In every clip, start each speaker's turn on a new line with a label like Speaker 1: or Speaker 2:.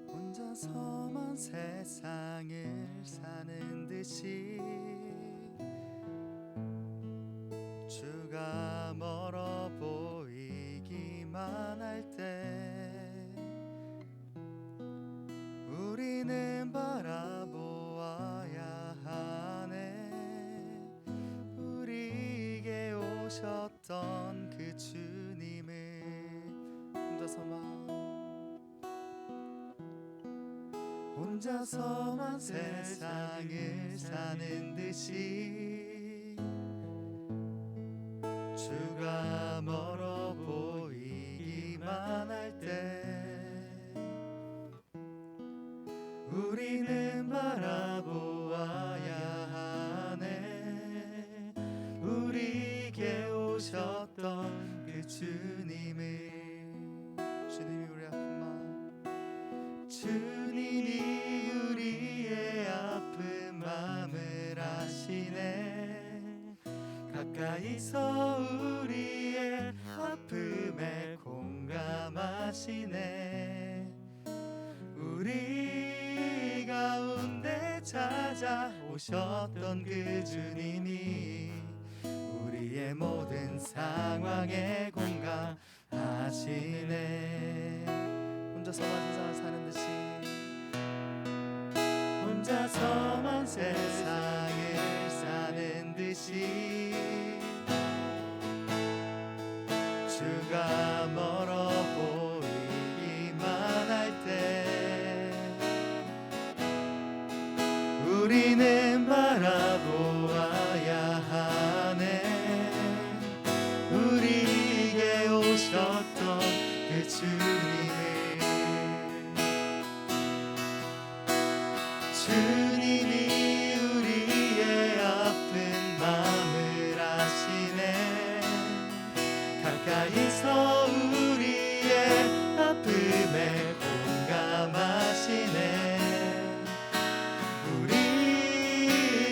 Speaker 1: 혼자서만 세상을 사는 듯이 주가 멀어 보이기만 할 때 우리는 바라보아야 하네. 우리에게 오셨던 그 주님을 혼자서만 세상을 사는 듯이 주가 멀어 보이기만 할 때 우리는 바라보아야 하네. 우리에게 오셨던 그 주님을. 주님이 우리 아픈 마음, 주님이 우리의 아픈 마음을 아시네. 가까이서 우리의 아픔에 공감하시네. 우리 가운데 찾아오셨던 그 주님이 우리의 모든 상황에 공감하시네. 혼자서만 세상을 사는 듯이 혼자서만 세상을 사는 듯이 주가 멀어 보이기만 할 때 우리는 바라보아야 하네. 우리에게 오셨던 그 주님을. 주님이 우리의 아픈 마음을 아시네. 가까이서 우리의 아픔에 공감하시네. 우리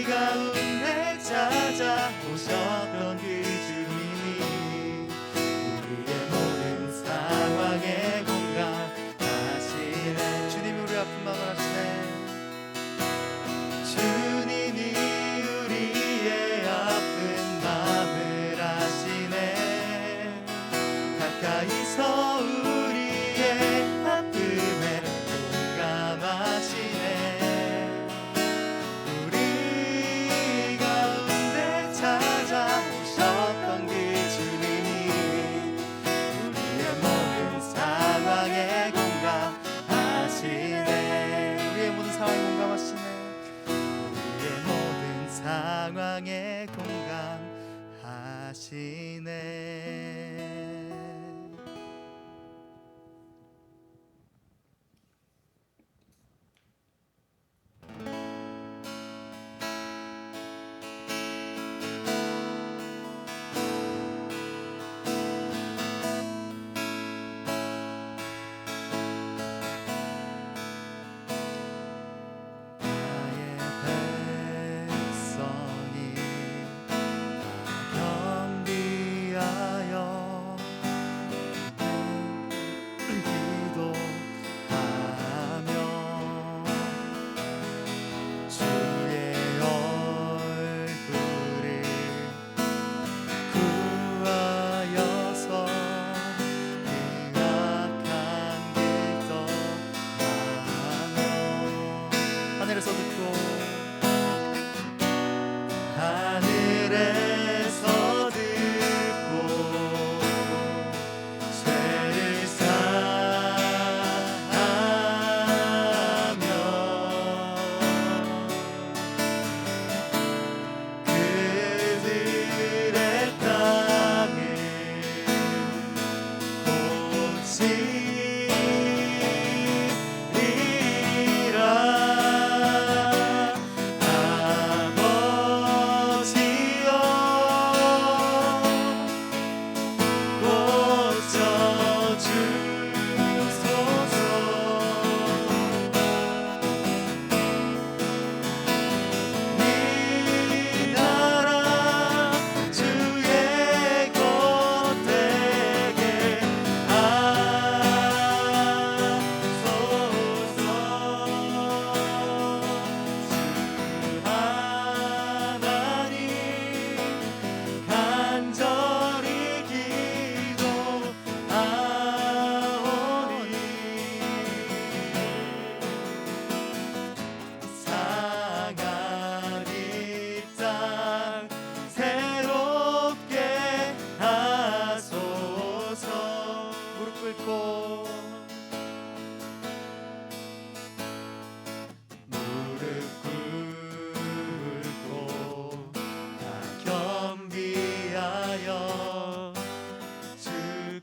Speaker 1: 가운데 찾아오셨던 그 주님이 우리의 모든 상황에 공감하시네. 주님이 우리 아픈 마음을 아시네. 주님이 우리의 아픈 마음을 아시네. 가까이서 우리의 아픔에 공감하시네. 우리 가운데 찾아오셨던 그 주님이 우리의 모든 상황에 공감하시네. 우리의 모든 상황에 공감하시네. 상황에 공감하시네.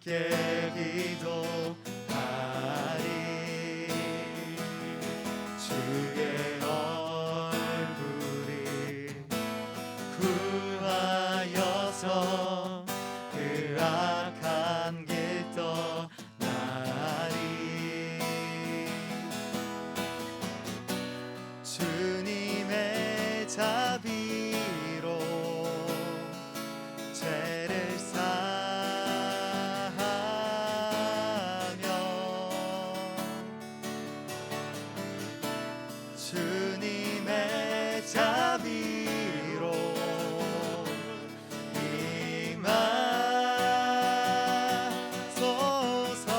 Speaker 2: 새롭게 기도하리. 주의 얼굴이 구하여서 그 악한 길 떠나리. 주님의 자비로 죄를 사하며 주님의 자비로 임하소서.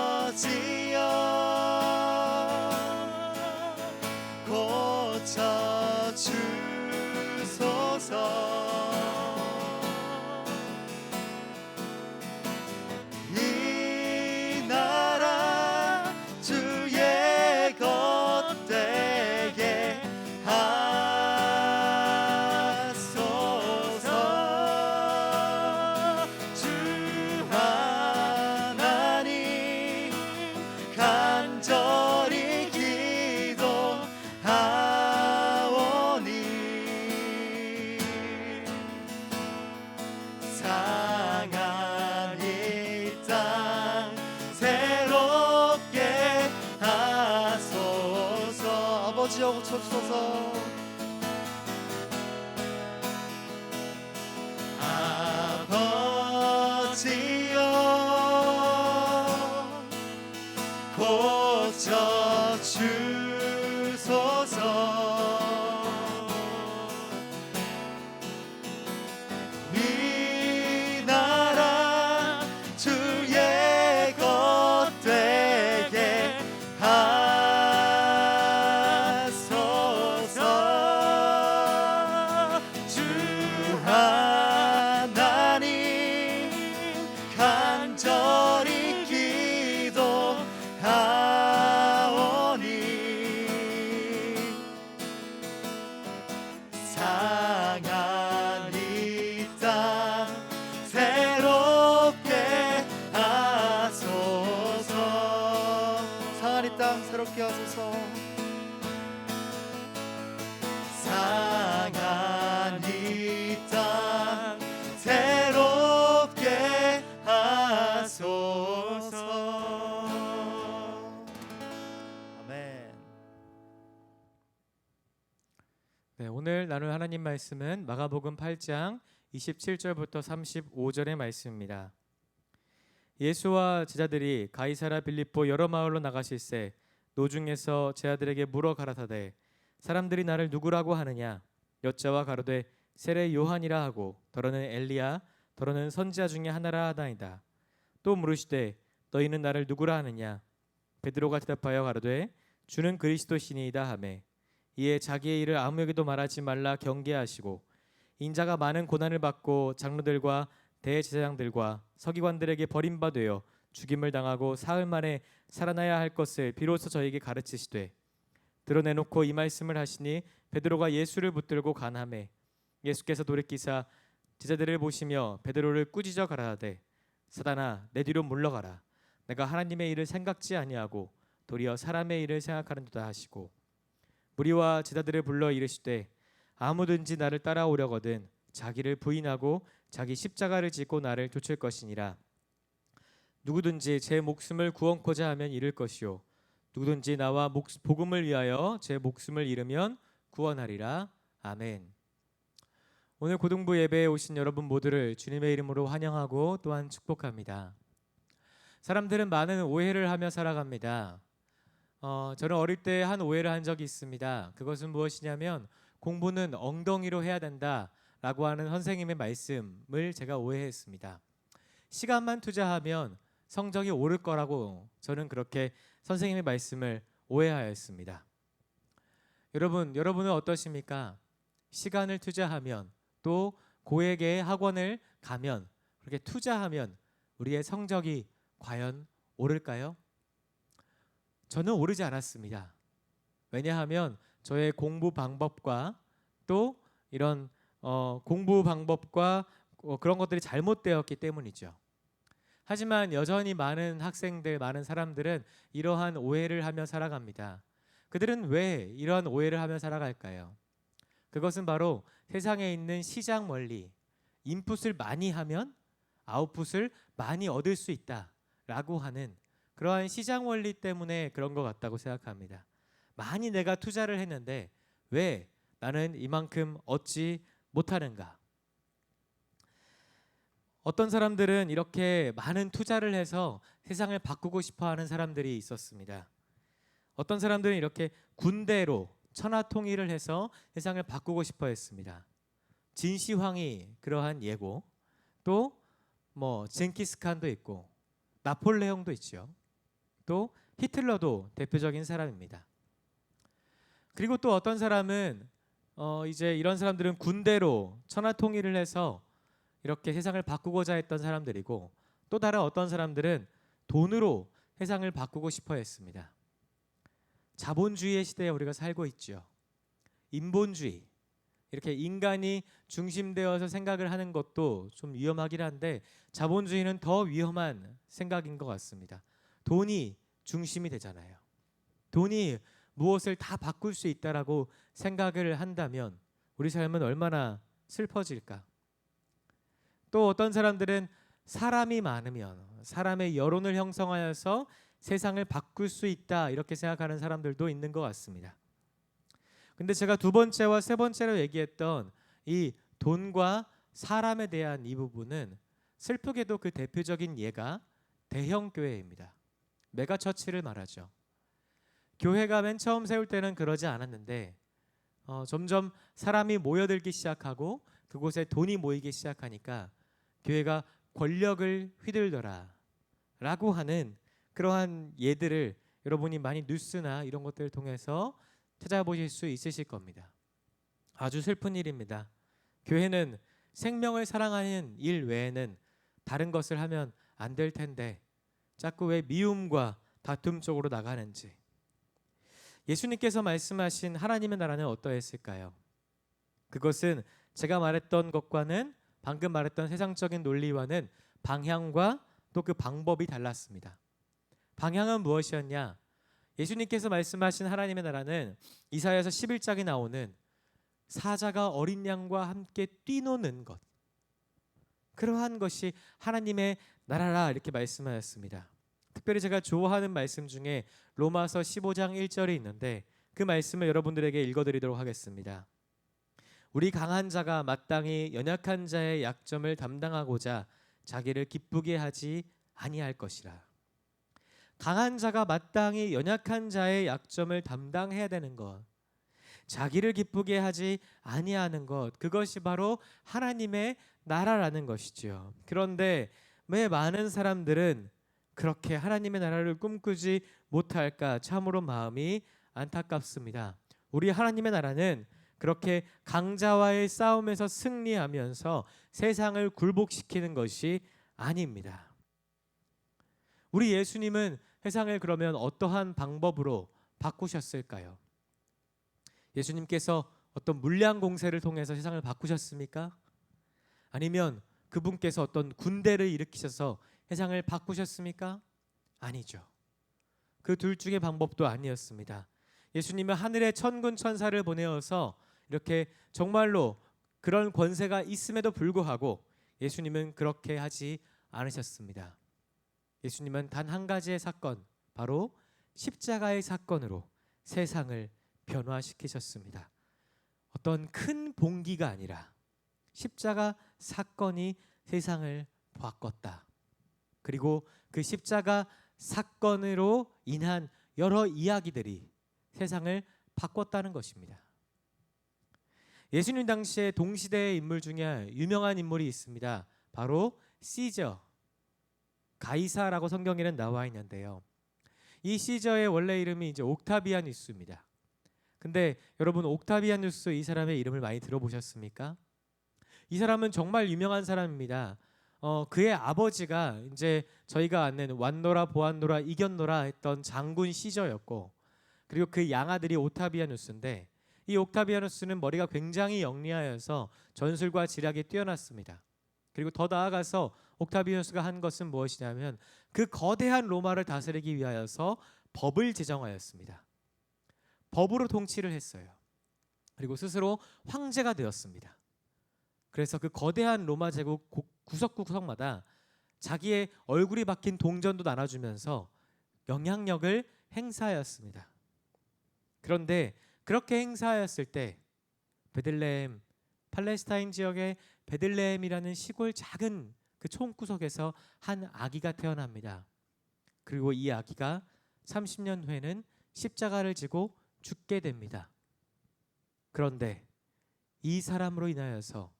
Speaker 2: 아버지여 고쳐 주소서. 이 나라 주의 것 되게 하소서. 주 하나님 간절히 기도하오니 상한 이 땅 새롭게 하소서. 아버지여 고쳐주소서. 아버지여 고쳐 주소서. 이 나라 주의 것 되게 하소서. 주 하나님 간절히 기도하오니 상한 이 땅 새롭게 하소서. 상한 이 땅 새롭게 하소서. 상한 이 땅 새롭게 하소서. 아멘.
Speaker 3: 네, 오늘 나눌 하나님 말씀은 마가복음 8장 27절부터 35절의 말씀입니다. 예수와 제자들이 가이사라 빌립보 여러 마을로 나가실새 노중에서 제자들에게 물어 가라사대 사람들이 나를 누구라고 하느냐 여자와 가로되 세례 요한이라 하고 더러는 엘리야 더러는 선지자 중에 하나라 하다이다. 또 물으시되 너희는 나를 누구라 하느냐 베드로가 대답하여 가로되 주는 그리스도시니이다 하매 이에 자기의 일을 아무에게도 말하지 말라 경계하시고 인자가 많은 고난을 받고 장로들과 대제사장들과 서기관들에게 버림받되어 죽임을 당하고 사흘 만에 살아나야 할 것을 비로소 저에게 가르치시되 드러내놓고 이 말씀을 하시니 베드로가 예수를 붙들고 간하매 예수께서 돌이키사 제자들을 보시며 베드로를 꾸짖어 가라사대 사단아 내 뒤로 물러가라 내가 하나님의 일을 생각지 아니하고 도리어 사람의 일을 생각하는도다 하시고 무리와 제자들을 불러 이르시되 아무든지 나를 따라오려거든 자기를 부인하고 자기 십자가를 지고 나를 쫓을 것이니라. 누구든지 제 목숨을 구원코자 하면 잃을 것이요 누구든지 나와 복음을 위하여 제 목숨을 잃으면 구원하리라. 아멘. 오늘 고등부 예배에 오신 여러분 모두를 주님의 이름으로 환영하고 또한 축복합니다. 사람들은 많은 오해를 하며 살아갑니다. 저는 어릴 때 한 오해를 한 적이 있습니다. 그것은 무엇이냐면 공부는 엉덩이로 해야 된다라고 하는 선생님의 말씀을 제가 오해했습니다. 시간만 투자하면 성적이 오를 거라고 저는 그렇게 선생님의 말씀을 오해하였습니다. 여러분은 어떠십니까? 시간을 투자하면 또 고액의 학원을 가면 그렇게 투자하면 우리의 성적이 과연 오를까요? 저는 오르지 않았습니다. 왜냐하면 저의 공부 방법과 또 이런 공부 방법과 그런 것들이 잘못되었기 때문이죠. 하지만 여전히 많은 학생들, 많은 사람들은 이러한 오해를 하며 살아갑니다. 그들은 왜 이러한 오해를 하며 살아갈까요? 그것은 바로 세상에 있는 시장 원리, 인풋을 많이 하면 아웃풋을 많이 얻을 수 있다라고 하는 그러한 시장 원리 때문에 그런 것 같다고 생각합니다. 많이 내가 투자를 했는데 왜 나는 이만큼 얻지 못하는가? 어떤 사람들은 이렇게 많은 투자를 해서 세상을 바꾸고 싶어 하는 사람들이 있었습니다. 어떤 사람들은 이렇게 군대로 천하통일을 해서 세상을 바꾸고 싶어 했습니다. 진시황이 그러한 예고, 또 뭐 징기스칸도 있고 나폴레옹도 있죠. 또 히틀러도 대표적인 사람입니다. 그리고 또 어떤 사람은 이제 이런 사람들은 군대로 천하통일을 해서 이렇게 세상을 바꾸고자 했던 사람들이고, 또 다른 어떤 사람들은 돈으로 세상을 바꾸고 싶어 했습니다. 자본주의의 시대에 우리가 살고 있죠. 인본주의, 이렇게 인간이 중심되어서 생각을 하는 것도 좀 위험하긴 한데 자본주의는 더 위험한 생각인 것 같습니다. 돈이 중심이 되잖아요. 돈이 무엇을 다 바꿀 수 있다라고 생각을 한다면 우리 삶은 얼마나 슬퍼질까? 또 어떤 사람들은 사람이 많으면 사람의 여론을 형성하여서 세상을 바꿀 수 있다 이렇게 생각하는 사람들도 있는 것 같습니다. 근데 제가 두 번째와 세 번째로 얘기했던 이 돈과 사람에 대한 이 부분은 슬프게도 그 대표적인 예가 대형 교회입니다. 메가처치를 말하죠. 교회가 맨 처음 세울 때는 그러지 않았는데 점점 사람이 모여들기 시작하고 그곳에 돈이 모이기 시작하니까 교회가 권력을 휘둘러라 라고 하는 그러한 예들을 여러분이 많이 뉴스나 이런 것들을 통해서 찾아보실 수 있으실 겁니다. 아주 슬픈 일입니다. 교회는 생명을 사랑하는 일 외에는 다른 것을 하면 안 될 텐데 자꾸 왜 미움과 다툼 쪽으로 나가는지. 예수님께서 말씀하신 하나님의 나라는 어떠했을까요? 그것은 제가 말했던 것과는, 방금 말했던 세상적인 논리와는 방향과 또 그 방법이 달랐습니다. 방향은 무엇이었냐? 예수님께서 말씀하신 하나님의 나라는 이사야서 11장에 나오는 사자가 어린 양과 함께 뛰노는 것, 그러한 것이 하나님의 나라라 이렇게 말씀하였습니다. 특별히 제가 좋아하는 말씀 중에 로마서 15장 1절이 있는데 그 말씀을 여러분들에게 읽어드리도록 하겠습니다. 우리 강한 자가 마땅히 연약한 자의 약점을 담당하고자 자기를 기쁘게 하지 아니할 것이라. 강한 자가 마땅히 연약한 자의 약점을 담당해야 되는 것, 자기를 기쁘게 하지 아니하는 것, 그것이 바로 하나님의 나라라는 것이죠. 그런데 왜 많은 사람들은 그렇게 하나님의 나라를 꿈꾸지 못할까 참으로 마음이 안타깝습니다. 우리 하나님의 나라는 그렇게 강자와의 싸움에서 승리하면서 세상을 굴복시키는 것이 아닙니다. 우리 예수님은 세상을 그러면 어떠한 방법으로 바꾸셨을까요? 예수님께서 어떤 물량 공세를 통해서 세상을 바꾸셨습니까? 아니면 그분께서 어떤 군대를 일으키셔서 세상을 바꾸셨습니까? 아니죠. 그 둘 중의 방법도 아니었습니다. 예수님은 하늘의 천군 천사를 보내어서 이렇게 정말로 그런 권세가 있음에도 불구하고 예수님은 그렇게 하지 않으셨습니다. 예수님은 단 한 가지의 사건, 바로 십자가의 사건으로 세상을 변화시키셨습니다. 어떤 큰 봉기가 아니라 십자가 사건이 세상을 바꿨다. 그리고 그 십자가 사건으로 인한 여러 이야기들이 세상을 바꿨다는 것입니다. 예수님 당시에 동시대의 인물 중에 유명한 인물이 있습니다. 바로 시저, 가이사라고 성경에는 나와 있는데요. 이 시저의 원래 이름이 이제 옥타비아누스입니다. 근데 여러분 옥타비아누스 이 사람의 이름을 많이 들어보셨습니까? 이 사람은 정말 유명한 사람입니다. 그의 아버지가 이제 저희가 아는 완노라 보안노라 이겼노라 했던 장군 시저였고, 그리고 그 양아들이 오타비아누스인데 이 옥타비아누스는 머리가 굉장히 영리하여서 전술과 지략이 뛰어났습니다. 그리고 더 나아가서 옥타비아누스가 한 것은 무엇이냐면 그 거대한 로마를 다스리기 위하여서 법을 제정하였습니다. 법으로 통치를 했어요. 그리고 스스로 황제가 되었습니다. 그래서 그 거대한 로마 제국 구석구석마다 자기의 얼굴이 박힌 동전도 나눠주면서 영향력을 행사하였습니다. 그런데 그렇게 행사하였을 때 베들레헴, 팔레스타인 지역의 베들레헴이라는 시골 작은 그 총구석에서 한 아기가 태어납니다. 그리고 이 아기가 30년 후에는 십자가를 지고 죽게 됩니다. 그런데 이 사람으로 인하여서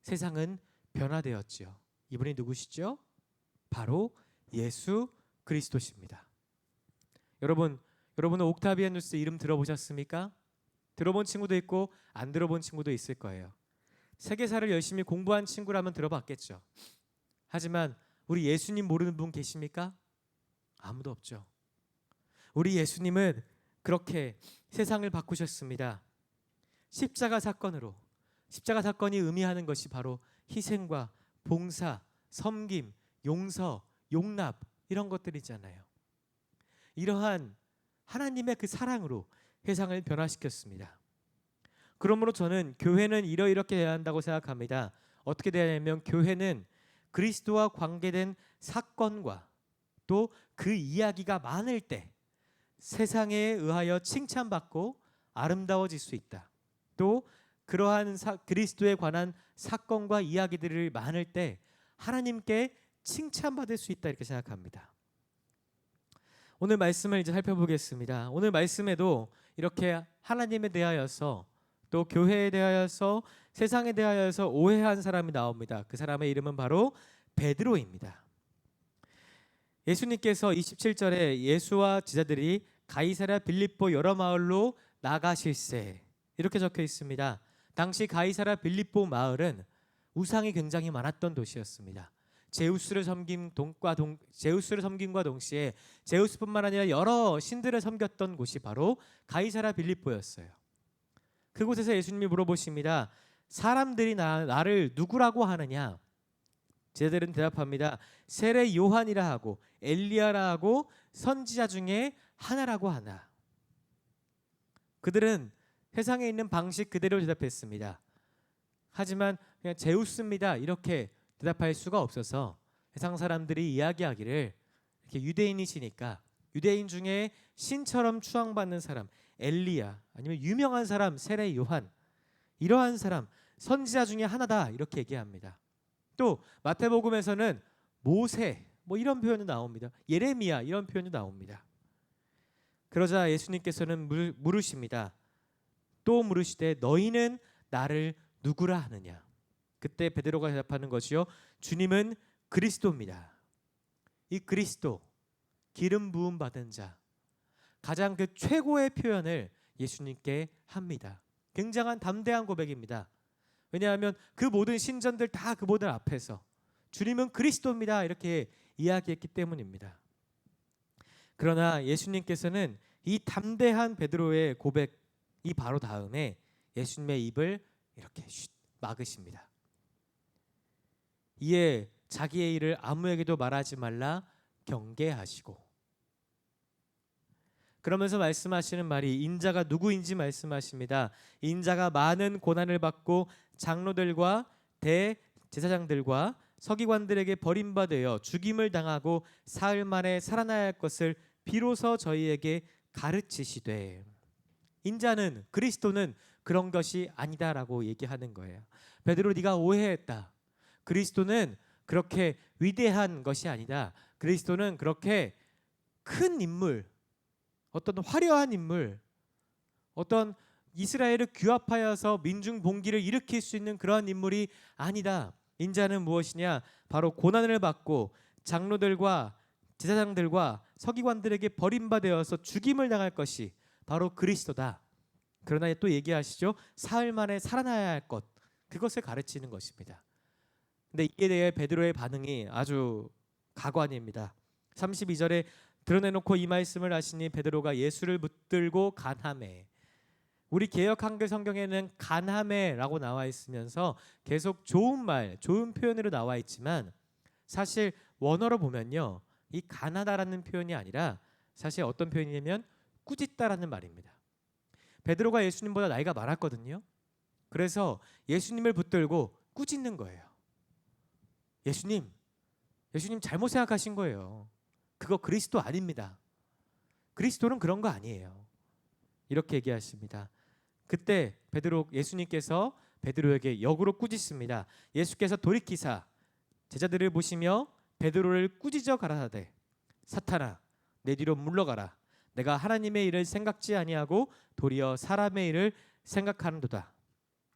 Speaker 3: 세상은 변화되었지요. 이분이 누구시죠? 바로 예수 그리스도십니다. 여러분은 옥타비아누스 이름 들어보셨습니까? 들어본 친구도 있고 안 들어본 친구도 있을 거예요. 세계사를 열심히 공부한 친구라면 들어봤겠죠. 하지만 우리 예수님 모르는 분 계십니까? 아무도 없죠. 우리 예수님은 그렇게 세상을 바꾸셨습니다. 십자가 사건으로. 십자가 사건이 의미하는 것이 바로 희생과 봉사, 섬김, 용서, 용납 이런 것들이잖아요. 이러한 하나님의 그 사랑으로 세상을 변화시켰습니다. 그러므로 저는 교회는 이렇게 돼야 한다고 생각합니다. 어떻게 돼야 하냐면 교회는 그리스도와 관계된 사건과 또 그 이야기가 많을 때 세상에 의하여 칭찬받고 아름다워질 수 있다. 또 그러한 그리스도에 관한 사건과 이야기들을 많을 때 하나님께 칭찬받을 수 있다 이렇게 생각합니다. 오늘 말씀을 이제 살펴보겠습니다. 오늘 말씀에도 이렇게 하나님에 대하여서 또 교회에 대하여서 세상에 대하여서 오해한 사람이 나옵니다. 그 사람의 이름은 바로 베드로입니다. 예수님께서 27절에 예수와 제자들이 가이사랴 빌립보 여러 마을로 나가실세 이렇게 적혀 있습니다. 당시 가이사랴 빌립보 마을은 우상이 굉장히 많았던 도시였습니다. 제우스를 섬김과 동시에 제우스뿐만 아니라 여러 신들을 섬겼던 곳이 바로 가이사랴 빌립보였어요. 그곳에서 예수님이 물어보십니다. 사람들이 나를 누구라고 하느냐? 제자들은 대답합니다. 세례 요한이라 하고 엘리야라 하고 선지자 중에 하나라고 하나. 그들은 세상에 있는 방식 그대로 대답했습니다. 하지만 그냥 제우스입니다 이렇게 대답할 수가 없어서 세상 사람들이 이야기하기를 이렇게 유대인이시니까 유대인 중에 신처럼 추앙받는 사람 엘리야 아니면 유명한 사람 세례 요한 이러한 사람 선지자 중에 하나다 이렇게 얘기합니다. 또 마태복음에서는 모세 뭐 이런 표현도 나옵니다. 예레미야 이런 표현도 나옵니다. 그러자 예수님께서는 물으십니다. 또 물으시되 너희는 나를 누구라 하느냐? 그때 베드로가 대답하는 것이요. 주님은 그리스도입니다. 이 그리스도 기름 부음 받은 자 가장 그 최고의 표현을 예수님께 합니다. 굉장한 담대한 고백입니다. 왜냐하면 그 모든 신전들 다 그분들 앞에서 주님은 그리스도입니다 이렇게 이야기했기 때문입니다. 그러나 예수님께서는 이 담대한 베드로의 고백이 바로 다음에 예수님의 입을 이렇게 막으십니다. 이에 자기의 일을 아무에게도 말하지 말라 경계하시고 그러면서 말씀하시는 말이 인자가 누구인지 말씀하십니다. 인자가 많은 고난을 받고 장로들과 대제사장들과 서기관들에게 버림받아 죽임을 당하고 사흘 만에 살아나야 할 것을 비로소 저희에게 가르치시되 인자는 그리스도는 그런 것이 아니다라고 얘기하는 거예요. 베드로 네가 오해했다. 그리스도는 그렇게 위대한 것이 아니다. 그리스도는 그렇게 큰 인물 어떤 화려한 인물 어떤 이스라엘을 규합하여서 민중 봉기를 일으킬 수 있는 그러한 인물이 아니다. 인자는 무엇이냐? 바로 고난을 받고 장로들과 제사장들과 서기관들에게 버림받아서 죽임을 당할 것이 바로 그리스도다. 그러나 또 얘기하시죠. 사흘 만에 살아나야 할 것 그것을 가르치는 것입니다. 근데 이에 대해 베드로의 반응이 아주 가관입니다. 32절에 드러내놓고 이 말씀을 하시니 베드로가 예수를 붙들고 간함에 우리 개역 한글 성경에는 간함에라고 나와 있으면서 계속 좋은 말, 좋은 표현으로 나와 있지만 사실 원어로 보면요, 이 가나다라는 표현이 아니라 사실 어떤 표현이냐면 꾸짖다라는 말입니다. 베드로가 예수님보다 나이가 많았거든요. 그래서 예수님을 붙들고 꾸짖는 거예요. 예수님 잘못 생각하신 거예요. 그거 그리스도 아닙니다. 그리스도는 그런 거 아니에요. 이렇게 얘기하십니다. 그때 예수님께서 베드로에게 역으로 꾸짖습니다. 예수께서 돌이키사 제자들을 보시며 베드로를 꾸짖어 가라사대 사탄아 내 뒤로 물러가라. 내가 하나님의 일을 생각지 아니하고 도리어 사람의 일을 생각하는도다.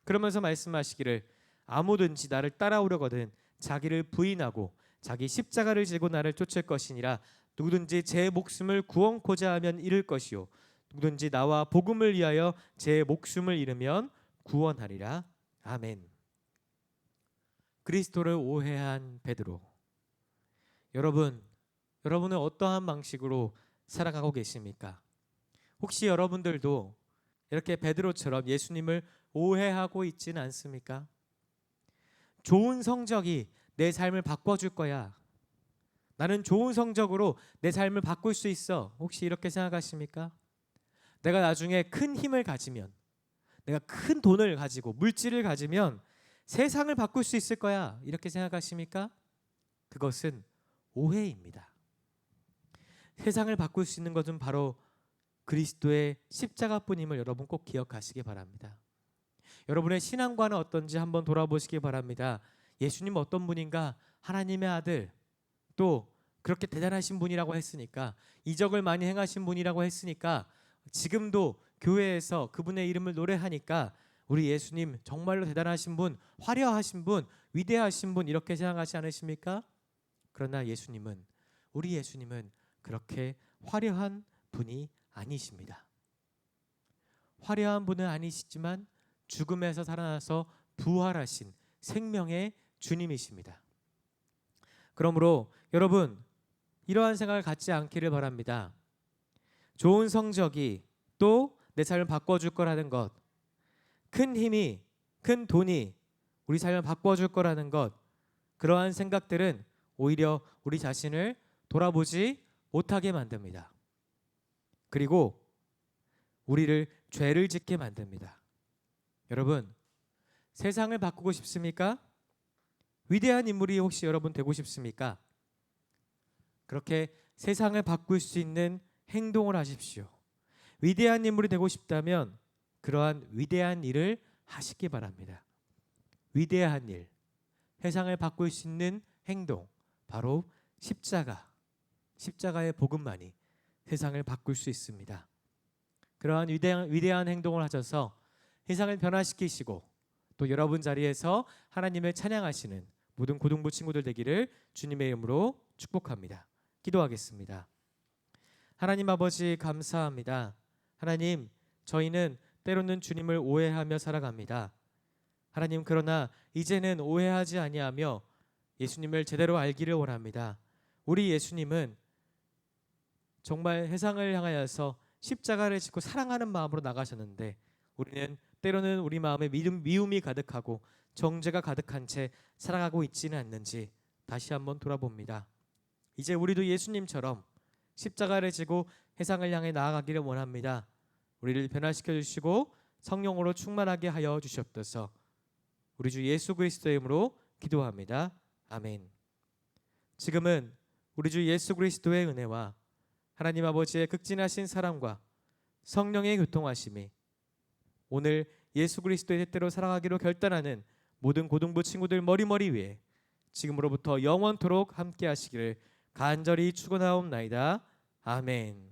Speaker 3: 그러면서 말씀하시기를 아무든지 나를 따라오려거든 자기를 부인하고 자기 십자가를 지고 나를 쫓을 것이니라. 누구든지 제 목숨을 구원코자 하면 잃을 것이요 누구든지 나와 복음을 위하여 제 목숨을 잃으면 구원하리라. 아멘. 그리스도를 오해한 베드로. 여러분은 어떠한 방식으로 살아가고 계십니까? 혹시 여러분들도 이렇게 베드로처럼 예수님을 오해하고 있지는 않습니까? 좋은 성적이 내 삶을 바꿔줄 거야. 나는 좋은 성적으로 내 삶을 바꿀 수 있어. 혹시 이렇게 생각하십니까? 내가 나중에 큰 힘을 가지면, 내가 큰 돈을 가지고 물질을 가지면 세상을 바꿀 수 있을 거야. 이렇게 생각하십니까? 그것은 오해입니다. 세상을 바꿀 수 있는 것은 바로 그리스도의 십자가뿐임을 여러분 꼭 기억하시기 바랍니다. 여러분의 신앙관은 어떤지 한번 돌아보시기 바랍니다. 예수님 어떤 분인가? 하나님의 아들, 또 그렇게 대단하신 분이라고 했으니까, 이적을 많이 행하신 분이라고 했으니까, 지금도 교회에서 그분의 이름을 노래하니까 우리 예수님 정말로 대단하신 분, 화려하신 분, 위대하신 분 이렇게 생각하지 않으십니까? 그러나 우리 예수님은 그렇게 화려한 분이 아니십니다. 화려한 분은 아니시지만 죽음에서 살아나서 부활하신 생명의 주님이십니다. 그러므로 여러분, 이러한 생각을 갖지 않기를 바랍니다. 좋은 성적이 또 내 삶을 바꿔줄 거라는 것, 큰 힘이, 큰 돈이 우리 삶을 바꿔줄 거라는 것, 그러한 생각들은 오히려 우리 자신을 돌아보지 못하게 만듭니다. 그리고 우리를 죄를 짓게 만듭니다. 여러분, 세상을 바꾸고 싶습니까? 위대한 인물이 혹시 여러분 되고 싶습니까? 그렇게 세상을 바꿀 수 있는 행동을 하십시오. 위대한 인물이 되고 싶다면 그러한 위대한 일을 하시기 바랍니다. 위대한 일, 세상을 바꿀 수 있는 행동, 바로 십자가의 복음만이 세상을 바꿀 수 있습니다. 그러한 위대한 행동을 하셔서 세상을 변화시키시고 또 여러분 자리에서 하나님을 찬양하시는 모든 고등부 친구들 되기를 주님의 이름으로 축복합니다. 기도하겠습니다. 하나님 아버지 감사합니다. 하나님, 저희는 때로는 주님을 오해하며 살아갑니다. 하나님, 그러나 이제는 오해하지 아니하며 예수님을 제대로 알기를 원합니다. 우리 예수님은 정말 세상을 향하여서 십자가를 짓고 사랑하는 마음으로 나가셨는데 우리는 때로는 우리 마음에 미움이 가득하고 정죄가 가득한 채 살아가고 있지는 않는지 다시 한번 돌아봅니다. 이제 우리도 예수님처럼 십자가를 지고 세상을 향해 나아가기를 원합니다. 우리를 변화시켜 주시고 성령으로 충만하게 하여 주시옵소서. 우리 주 예수 그리스도의 이름으로 기도합니다. 아멘. 지금은 우리 주 예수 그리스도의 은혜와 하나님 아버지의 극진하신 사랑과 성령의 교통하심이 오늘 예수 그리스도의 뜻대로 살아가기로 결단하는 모든 고등부 친구들 머리 위에 지금으로부터 영원토록 함께 하시기를 간절히 축원하옵나이다. 아멘.